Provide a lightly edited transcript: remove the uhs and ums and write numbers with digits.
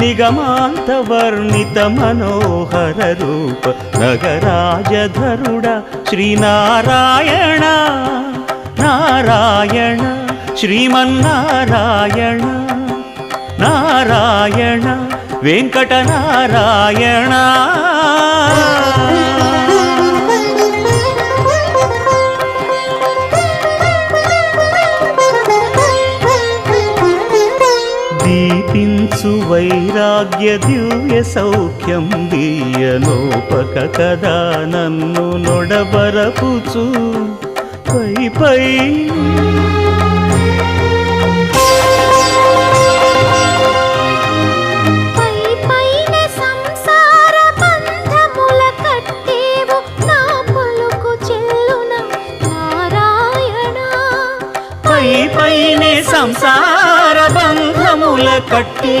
నిగమాంతవర్ణిత మనోహర రూప నగరాజధరుడ శ్రీనారాయణ నారాయణ శ్రీమన్నారాయణ నారాయణ వెంకటనారాయణ. దీపించు వైరాగ్య దివ్య సౌఖ్యం దీయనోపక కదా నన్ను నొడబరపుచు పై పై పైనే సంసార బంధముల కట్టే